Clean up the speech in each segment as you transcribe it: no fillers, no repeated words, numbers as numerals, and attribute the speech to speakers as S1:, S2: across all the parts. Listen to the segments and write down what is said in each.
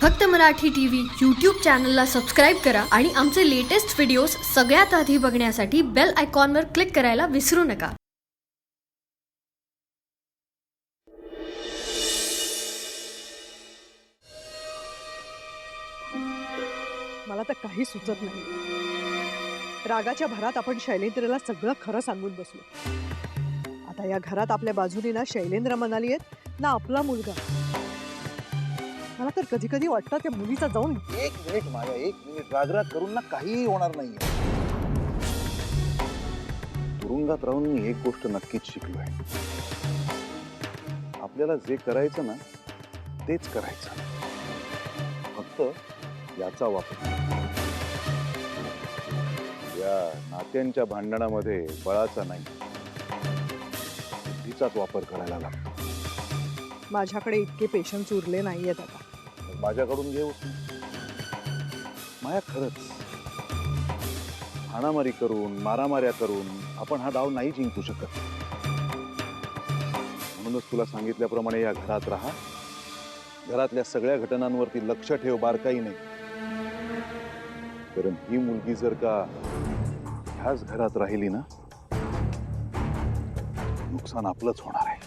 S1: फक्त Marathi TV YouTube चॅनलला subscribe करा आणि आमचे लेटेस्ट व्हिडिओज सगळ्यात आधी बघण्यासाठी बेल आयकॉनवर क्लिक करायला विसरू नका.
S2: मला तर काही सुचत नाही. रागाच्या भरात आपण शैलेंद्रला सगळं खरं सांगून बसलो. आता या घरात आपल्या बाजूने ना शैलेंद्र म्हणाली आहेत ना आपला मुलगा. मला तर कधी कधी वाटतं त्या मुलीचा जाऊन
S3: एक मिनिट रागराग करून ना काहीही होणार नाहीये. तुरुंगात राहून मी एक गोष्ट नक्कीच शिकलोय. आपल्याला जे करायचं ना तेच करायचं, फक्त याचा वापर. या नात्यांच्या भांडणामध्ये बळाचा नाही, बुद्धीचाच वापर करायला लागतो.
S2: माझ्याकडे इतके पेशन्स उरले नाहीयेत आता.
S3: माझ्याकडून घेऊ माया. खरंच हाणामारी करून मारामाऱ्या करून आपण हा डाव नाही जिंकू शकत. म्हणूनच तुला सांगितल्याप्रमाणे या घरात राहा. घरातल्या सगळ्या घटनांवरती लक्ष ठेव, बारकाई नाही. कारण ही मुलगी जर का ह्याच घरात राहिली ना, नुकसान आपलंच होणार आहे.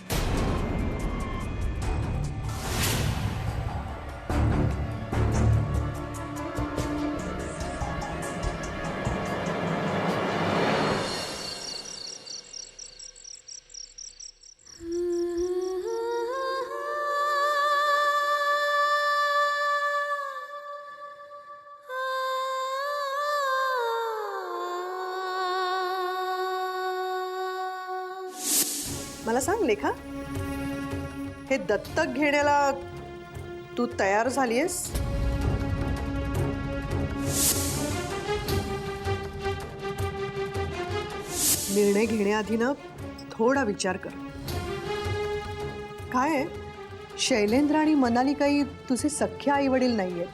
S2: मला सांग लेखा, हे दत्तक घेण्याला तू तयार झालीयस? निर्णय घेण्याआधी ना थोडा विचार कर. काय आहे, शैलेंद्र आणि मनाली काही तुझे सख्खे आई वडील नाहीयेत.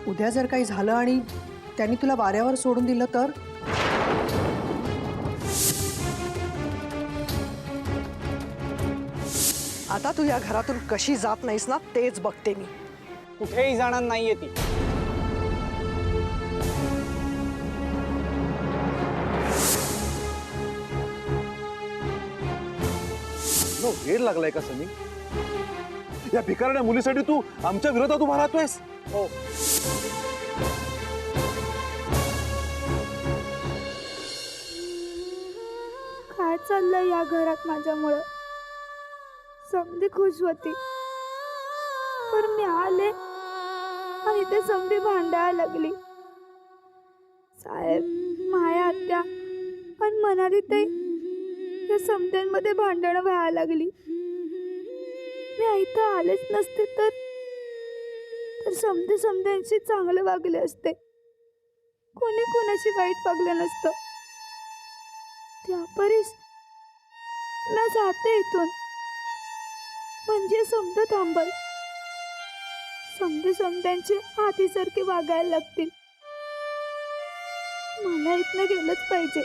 S2: उद्या जर काही झालं आणि त्यांनी तुला वाऱ्यावर सोडून दिलं तर? आता तू या घरातून कशी जात नाहीस ना तेच बघते मी.
S4: कुठेही जाणार नाहीये ती.
S3: वेळ लागलाय का सनी? या भिकारण्या मुलीसाठी तू आमच्या विरोधात उभा राहतोयस?
S4: हो,
S5: काय चाललंय या घरात माझ्यामुळं? समधी खुश होती, पण मी आले आणि ते समधी भांडायला लागली. साहेब, माया आत्या आणि मनाली ताई या समध्यांमध्ये भांडणं व्हायला लागली. मी इथं आलेच नसते तर समध्यांशी चांगलं वागले असते. कोणी कोणाशी वाईट वागलं नसतं. त्या परीस ना जाते इथून, म्हणजे समध थांबल. समध्यांचे आधीसारखे वागायला लागतील. मला इथनं गेलंच पाहिजे.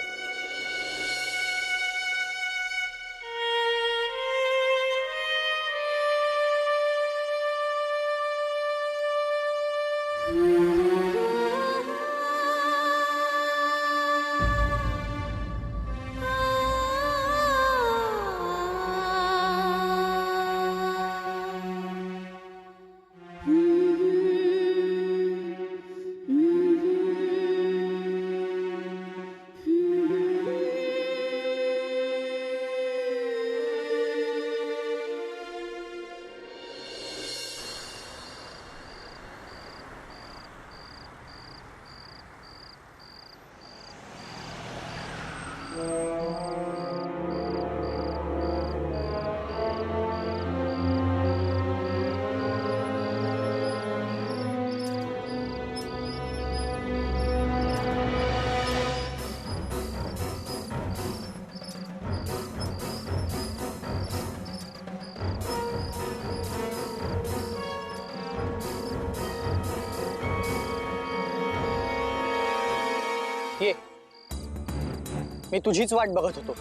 S4: ये. मी तुझीच वाट बघत होतो.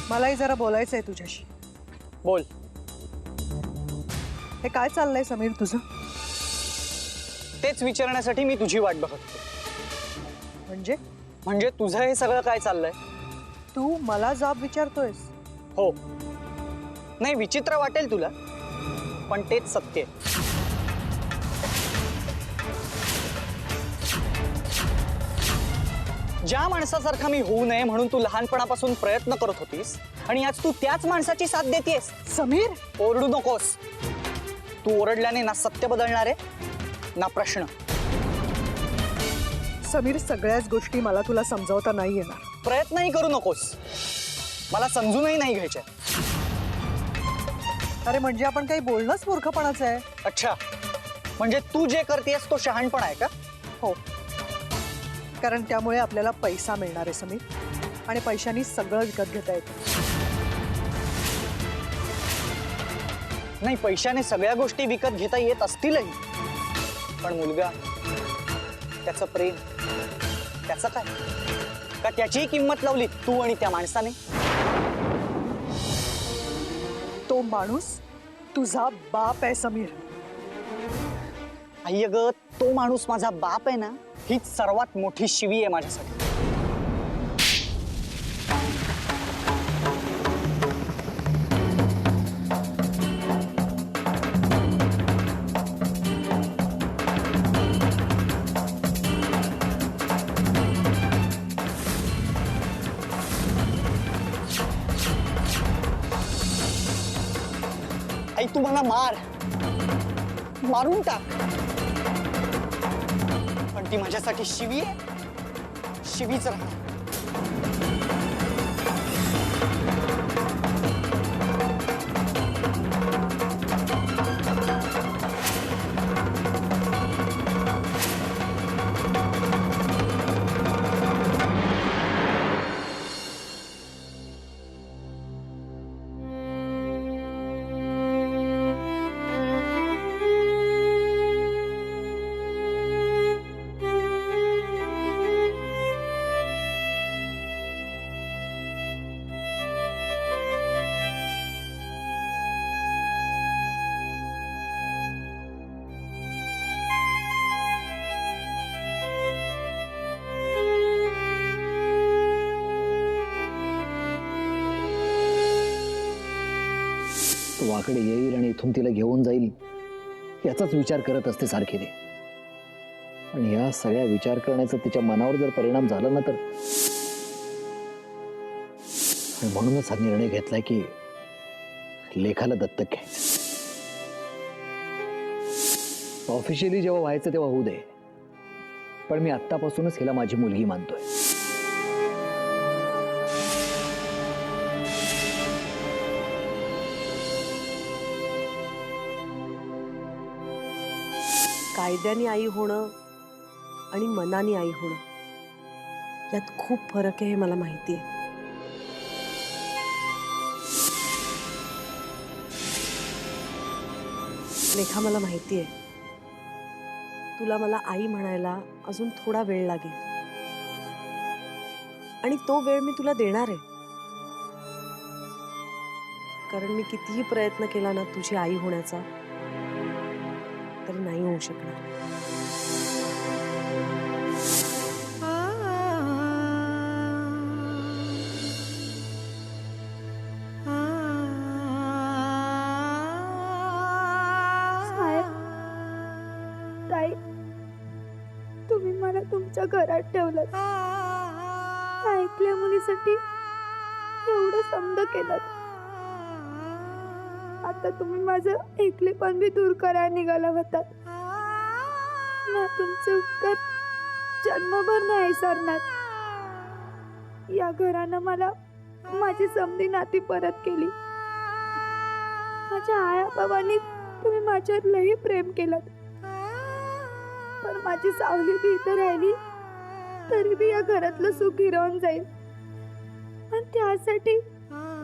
S2: मलाही जरा बोलायचं आहे तुझ्याशी.
S4: बोल.
S2: हे काय चाललंय समीर तुझं?
S4: तेच विचारण्यासाठी मी तुझी वाट बघत होतो.
S2: म्हणजे
S4: म्हणजे तुझं हे सगळं काय चाललंय?
S2: तू मला जाब विचारतोयस?
S4: हो. नाही, विचित्र वाटेल तुला, पण तेच सत्य आहे. ज्या माणसासारखा मी होऊ नये म्हणून तू लहानपणापासून प्रयत्न करत होतीस आणि आज तू त्याच माणसाची साथ देतेस.
S2: समीर
S4: ओरडू नकोस. तू ओरडल्याने ना सत्य बदलणार आहे ना प्रश्न.
S2: समीर, सगळ्याच गोष्टी मला तुला समजावता नाही येणार.
S4: प्रयत्नही करू नकोस. मला समजूनही नाही घ्यायच्या.
S2: अरे म्हणजे आपण काही बोलणंच मूर्खपणाचं आहे.
S4: अच्छा, म्हणजे तू जे करतेस तो शहाणपण आहे का?
S2: हो, कारण त्यामुळे आपल्याला पैसा मिळणार आहे समीर, आणि पैशानी सगळं विकत घेता येतं.
S4: नाही, पैशाने सगळ्या गोष्टी विकत घेता येत असतीलही, पण मुलगा, त्याचं प्रेम, त्याचं काय? का त्याचीही किंमत लावली तू आणि त्या माणसाने?
S2: तो माणूस तुझा बाप आहे समीर.
S4: आई ग, तो माणूस माझा बाप आहे ना, हीच सर्वात मोठी शिवी आहे माझ्यासाठी. आई, तू मला मार, मारून टाक, पण ती माझ्यासाठी शिवी आहे. शिवीच राहणार.
S6: तो वाकडे येईल आणि इथून तिला घेऊन जाईल याचाच विचार करत असते सारखी ती. आणि या सगळ्या विचार करण्याचा तिच्या मनावर जर परिणाम झाला ना तर, आणि म्हणूनच हा निर्णय घेतलाय की लेखाला दत्तक घ्यायचं. ऑफिशियली जेव्हा व्हायचं तेव्हा होऊ दे, पण मी आत्तापासूनच हिला माझी मुलगी मानतोय.
S7: कायद्याने आई होणं आणि मनाने आई होणं यात खूप फरक आहे, हे मला माहिती आहे. लेखा, मला माहिती आहे तुला मला आई म्हणायला अजून थोडा वेळ लागेल, आणि तो वेळ मी तुला देणार आहे. कारण मी कितीही प्रयत्न केला ना तुझी आई होण्याचा, तरी नाही होऊ शकणार.
S5: साहेब, ताई, तुम्ही मला तुमच्या घरात ठेवलं, ऐकल्या मुलीसाठी एवढं समज केलं. आता तुम्ही माझं एकलेपण बी दूर करायला निघाला होता ना. तुमचे उपकार जन्मभर नाही विसरणार. या घरानं मला माझी समधी नाती परत केली. माझ्या आया बाबांनी तुम्ही माझ्यावर लई प्रेम केलं, पण माझी सावली बी इथं राहिली तरी बी या घरातलं सुख हिरावून जाईल, आणि त्यासाठी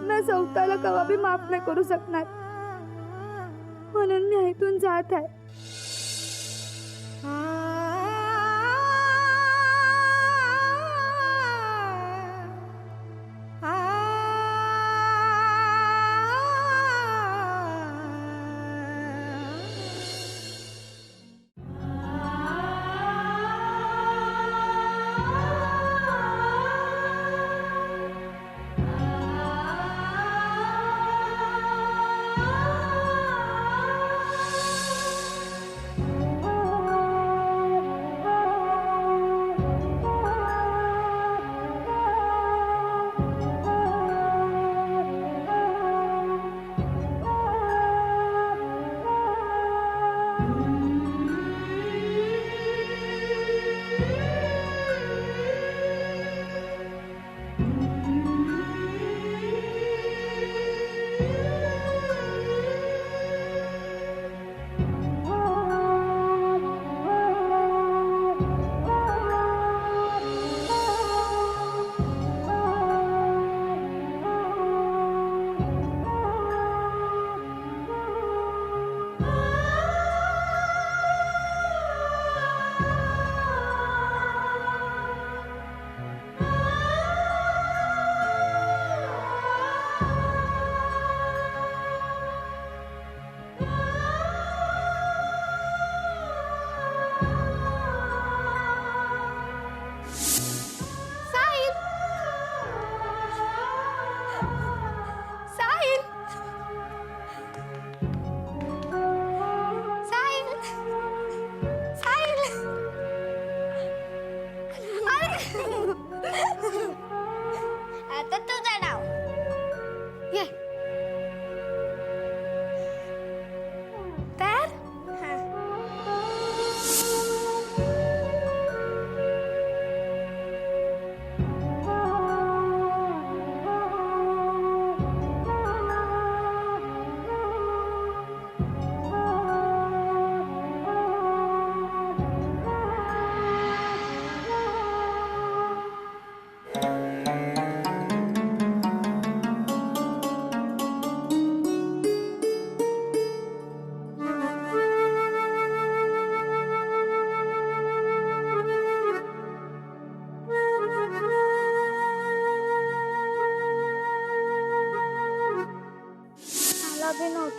S5: ना सौताला कवा बी माफ नाही करू शकणार. म्हणून मी इथून जात आहे.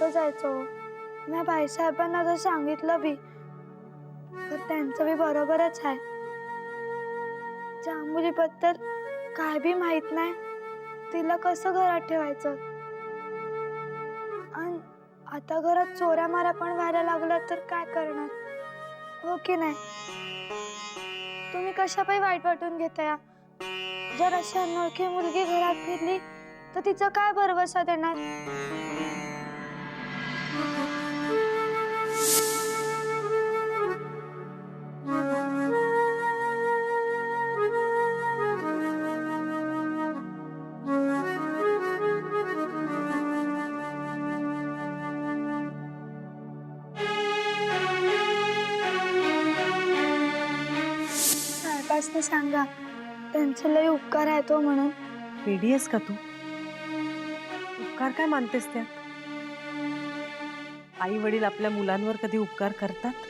S5: नव्हतं जायचं. मी बाईसाहेबांना जर सांगितलं बी तर त्यांचं बी बरोबरच आहे. ज्या मुलीबद्दल काय बी माहित नाही तिला कसं घरात ठेवायचं. आणि आता घरात चोऱ्या मारा पण व्हायला लागलं तर काय करणार, हो की नाही? तुम्ही कशा पायी वाईट वाटून घेताय? जर अशी अनोळखी मुलगी घरात फिरली तर तिचा काय भरवसा देणार? साहेबांना सांगा त्यांचे लय उपकार आहे तो म्हणून.
S7: वेडी आहेस का तू? उपकार काय मानतेस त्या? आई वडील आपल्या मुलांवर कधी उपकार करतात?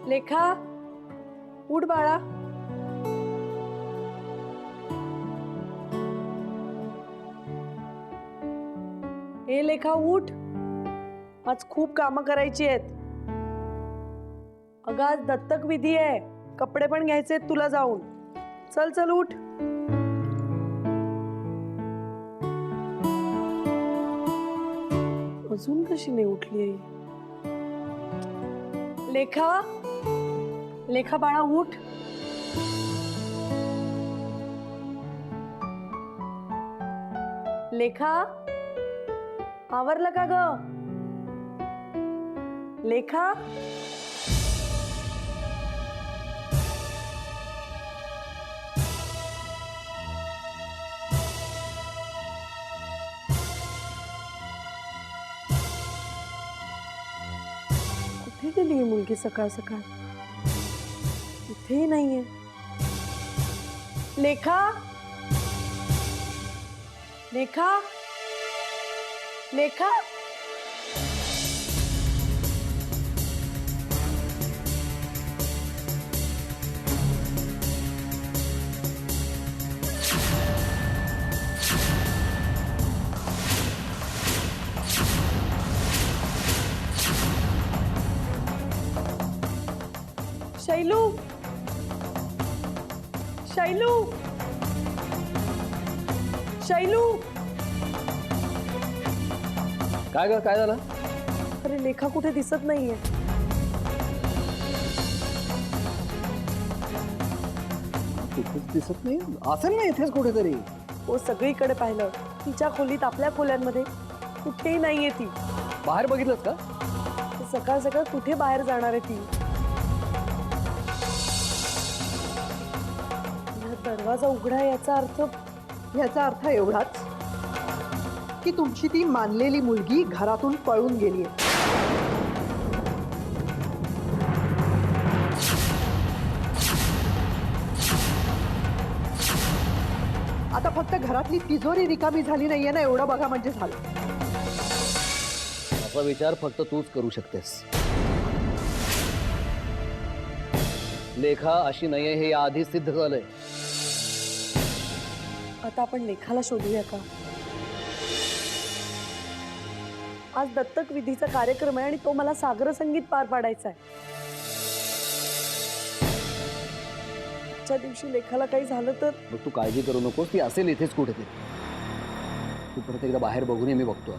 S7: लेखा, उठ बाळा. ए लेखा, उठ. आज खूप कामं करायची आहेत. अगं आज दत्तक विधी आहे, कपडे पण घ्यायचे आहेत तुला जाऊन. चल चल उठ. अजून कशी नाही उठली आई? लेखा, लेखा बाळा उठ. लेखा, आवरलं का ग? लेखा, कुठे गेली ही मुलगी सकाळ सकाळ? इथेही नाहीये. लेखा, लेखा, लेखा. शैलू, शैलू, शैलू.
S6: काय ग, काय झालं?
S7: अरे लेखा कुठे दिसत नाहीये.
S6: इथेच दिसत नाही. असेल ना इथेच कुठेतरी.
S7: हो सगळीकडे पाहिलं, तिच्या खोलीत, आपल्या खोल्यांमध्ये कुठेही नाहीये ती.
S6: बाहेर बघितलंस का?
S7: सकाळ सकाळ कुठे बाहेर जाणार आहे ती? हा दरवाजा उघडा आहे,
S2: याचा अर्थ एवढाच की तुमची ती मानलेली मुलगी घरातून पळून गेली आहे. आता फक्त घरातली तिजोरी रिकामी झाली नाहीये ना, एवढं बघा म्हणजे झालं.
S6: असा विचार फक्त तूच करू शकतेस. लेखा अशी नाहीये हे आधीच सिद्ध झालंय.
S7: आता आपण लेखाला शोधूया का? आज दत्तक विधीचा कार्यक्रम आहे आणि तो मला सागर संगीत पार पाडायचा आहे. आजच्या दिवशी लेखाला काही झालं तर?
S6: मग तू काळजी करू नकोस, ती असेल इथेच कुठेतरी. तू परत एकदा बाहेर बघून मी बघतो.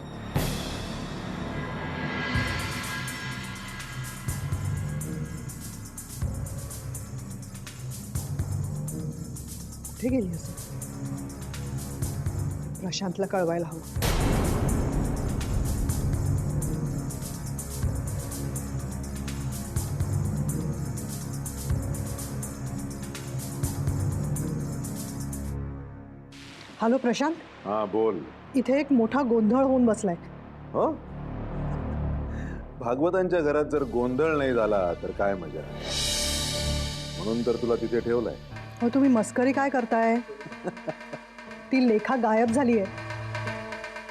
S2: कुठे गेली असेल? प्रशांतला कळवायला हवं. हॅलो प्रशांत,
S3: हा बोल.
S2: इथे एक मोठा गोंधळ होऊन बसलाय.
S3: हो, भागवतांच्या घरात जर गोंधळ नाही झाला तर काय मजा. म्हणून तर तुला तिथे ठेवलंय.
S2: हो, तुम्ही मस्करी काय करताय? ती लेखा गायब झालीये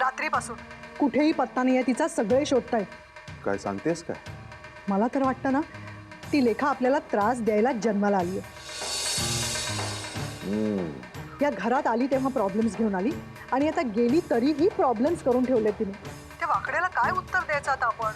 S2: रात्रीपासून. कुठेही पत्ता नाहीये तिचा. सगळे शोधतायत.
S3: काय सांगतेस काय?
S2: मला तर वाटतं ना, ती लेखा आपल्याला त्रास द्यायला जन्माला आली आहे. या घरात आली तेव्हा प्रॉब्लेम्स घेऊन आली आणि आता गेली तरीही प्रॉब्लेम्स करून ठेवले तिने. त्या वाकड्याला काय उत्तर द्यायचं आता आपण?